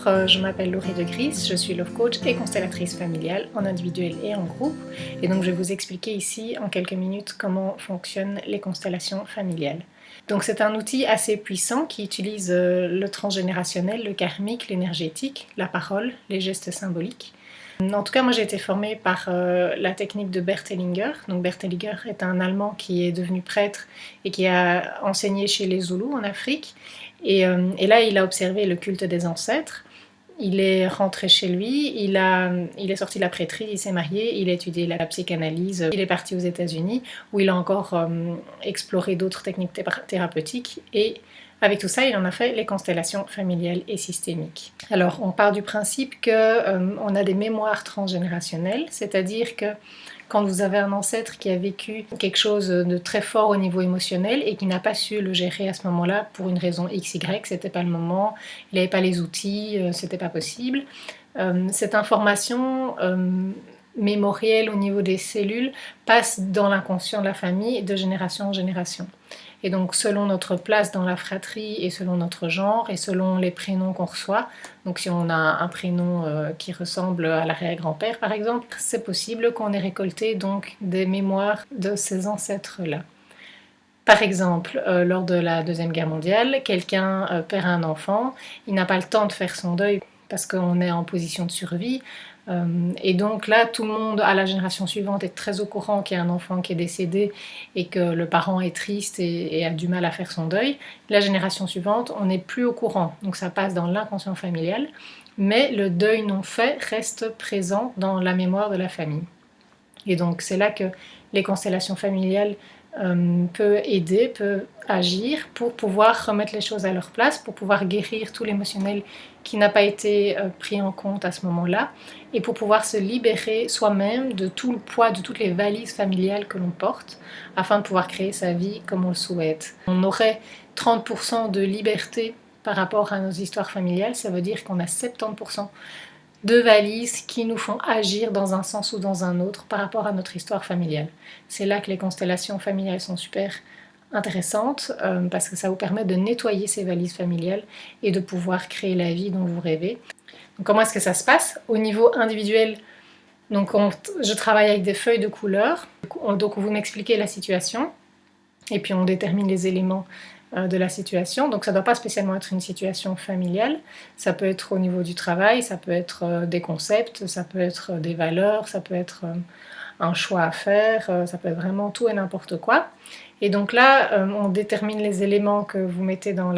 Bonjour, je m'appelle Laurie de Gries, je suis Love Coach et constellatrice familiale en individuel et en groupe. Et donc je vais vous expliquer ici en quelques minutes comment fonctionnent les constellations familiales. Donc c'est un outil assez puissant qui utilise le transgénérationnel, le karmique, l'énergétique, la parole, les gestes symboliques. En tout cas, moi j'ai été formée par la technique de Bert Hellinger. Donc Bert Hellinger est un Allemand qui est devenu prêtre et qui a enseigné chez les Zoulous en Afrique. Et là, il a observé le culte des ancêtres. Il est rentré chez lui, il est sorti de la prêtrise, il s'est marié, il a étudié la psychanalyse, il est parti aux États-Unis où il a encore exploré d'autres techniques thérapeutiques et avec tout ça, il en a fait les constellations familiales et systémiques. Alors, on part du principe qu'on a des mémoires transgénérationnelles, c'est-à-dire que quand vous avez un ancêtre qui a vécu quelque chose de très fort au niveau émotionnel et qui n'a pas su le gérer à ce moment-là pour une raison XY, c'était pas le moment, il n'avait pas les outils, c'était pas possible. Cette information mémorielle au niveau des cellules passe dans l'inconscient de la famille de génération en génération. Et donc, selon notre place dans la fratrie et selon notre genre et selon les prénoms qu'on reçoit, donc si on a un prénom qui ressemble à l'arrière-grand-père par exemple, c'est possible qu'on ait récolté donc des mémoires de ces ancêtres-là. Par exemple, lors de la Deuxième Guerre mondiale, quelqu'un perd un enfant, il n'a pas le temps de faire son deuil parce qu'on est en position de survie. Et donc là, tout le monde à la génération suivante est très au courant qu'il y a un enfant qui est décédé et que le parent est triste et a du mal à faire son deuil. La génération suivante, on n'est plus au courant. Donc ça passe dans l'inconscient familial, mais le deuil non fait reste présent dans la mémoire de la famille. Et donc c'est là que les constellations familiales peut aider, peut agir pour pouvoir remettre les choses à leur place, pour pouvoir guérir tout l'émotionnel qui n'a pas été pris en compte à ce moment-là, et pour pouvoir se libérer soi-même de tout le poids, de toutes les valises familiales que l'on porte, afin de pouvoir créer sa vie comme on le souhaite. On aurait 30% de liberté par rapport à nos histoires familiales, ça veut dire qu'on a 70% de valises qui nous font agir dans un sens ou dans un autre par rapport à notre histoire familiale. C'est là que les constellations familiales sont super intéressantes parce que ça vous permet de nettoyer ces valises familiales et de pouvoir créer la vie dont vous rêvez. Donc, comment est-ce que ça se passe? Au niveau individuel, donc je travaille avec des feuilles de couleurs, donc vous m'expliquez la situation et puis on détermine les éléments de la situation. Donc ça ne doit pas spécialement être une situation familiale, ça peut être au niveau du travail, ça peut être des concepts, ça peut être des valeurs, ça peut être un choix à faire, ça peut être vraiment tout et n'importe quoi. Et donc là, on détermine les éléments que vous mettez dans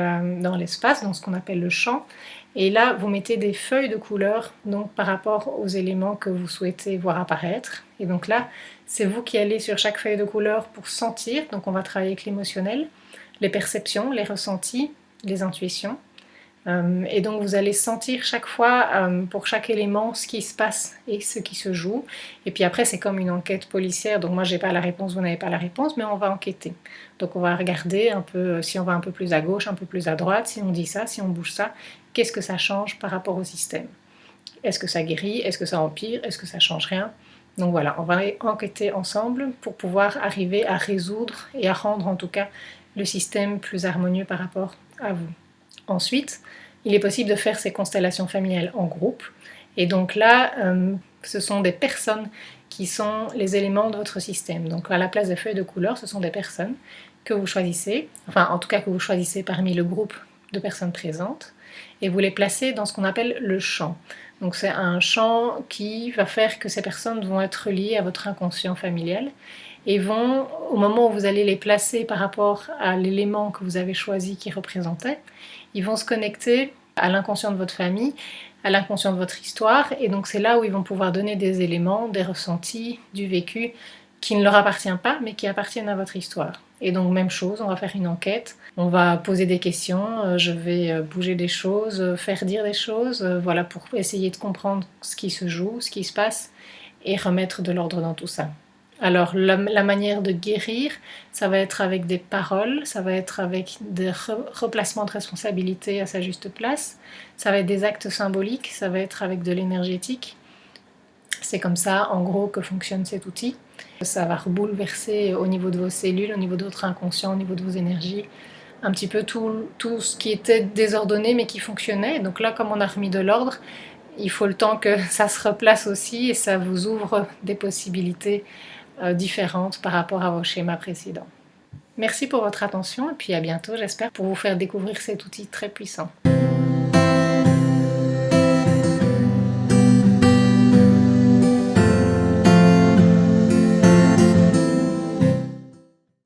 l'espace, dans ce qu'on appelle le champ. Et là, vous mettez des feuilles de couleurs donc par rapport aux éléments que vous souhaitez voir apparaître. Et donc là, c'est vous qui allez sur chaque feuille de couleur pour sentir. Donc on va travailler avec l'émotionnel, les perceptions, les ressentis, les intuitions. Et donc vous allez sentir chaque fois, pour chaque élément, ce qui se passe et ce qui se joue. Et puis après, c'est comme une enquête policière. Donc moi, j'ai pas la réponse, vous n'avez pas la réponse, mais on va enquêter. Donc on va regarder un peu, si on va un peu plus à gauche, un peu plus à droite, si on dit ça, si on bouge ça, qu'est-ce que ça change par rapport au système? Est-ce que ça guérit? Est-ce que ça empire? Est-ce que ça change rien? Donc voilà, on va enquêter ensemble pour pouvoir arriver à résoudre et à rendre en tout cas le système plus harmonieux par rapport à vous. Ensuite, il est possible de faire ces constellations familiales en groupe. Et donc là, ce sont des personnes qui sont les éléments de votre système. Donc à la place des feuilles de couleur, ce sont des personnes que vous choisissez, enfin en tout cas que vous choisissez parmi le groupe de personnes présentes, et vous les placez dans ce qu'on appelle le champ. Donc c'est un champ qui va faire que ces personnes vont être liées à votre inconscient familial et vont, au moment où vous allez les placer par rapport à l'élément que vous avez choisi qui représentait, ils vont se connecter à l'inconscient de votre famille, à l'inconscient de votre histoire, et donc c'est là où ils vont pouvoir donner des éléments, des ressentis, du vécu qui ne leur appartient pas, mais qui appartiennent à votre histoire. Et donc même chose, on va faire une enquête, on va poser des questions, je vais bouger des choses, faire dire des choses, voilà, pour essayer de comprendre ce qui se joue, ce qui se passe, et remettre de l'ordre dans tout ça. Alors la manière de guérir, ça va être avec des paroles, ça va être avec des replacements de responsabilité à sa juste place, ça va être des actes symboliques, ça va être avec de l'énergétique. C'est comme ça, en gros, que fonctionne cet outil. Ça va bouleverser au niveau de vos cellules, au niveau de votre inconscient, au niveau de vos énergies, un petit peu tout ce qui était désordonné mais qui fonctionnait. Donc là, comme on a remis de l'ordre, il faut le temps que ça se replace aussi et ça vous ouvre des possibilités différentes par rapport à vos schémas précédents. Merci pour votre attention et puis à bientôt, j'espère, pour vous faire découvrir cet outil très puissant.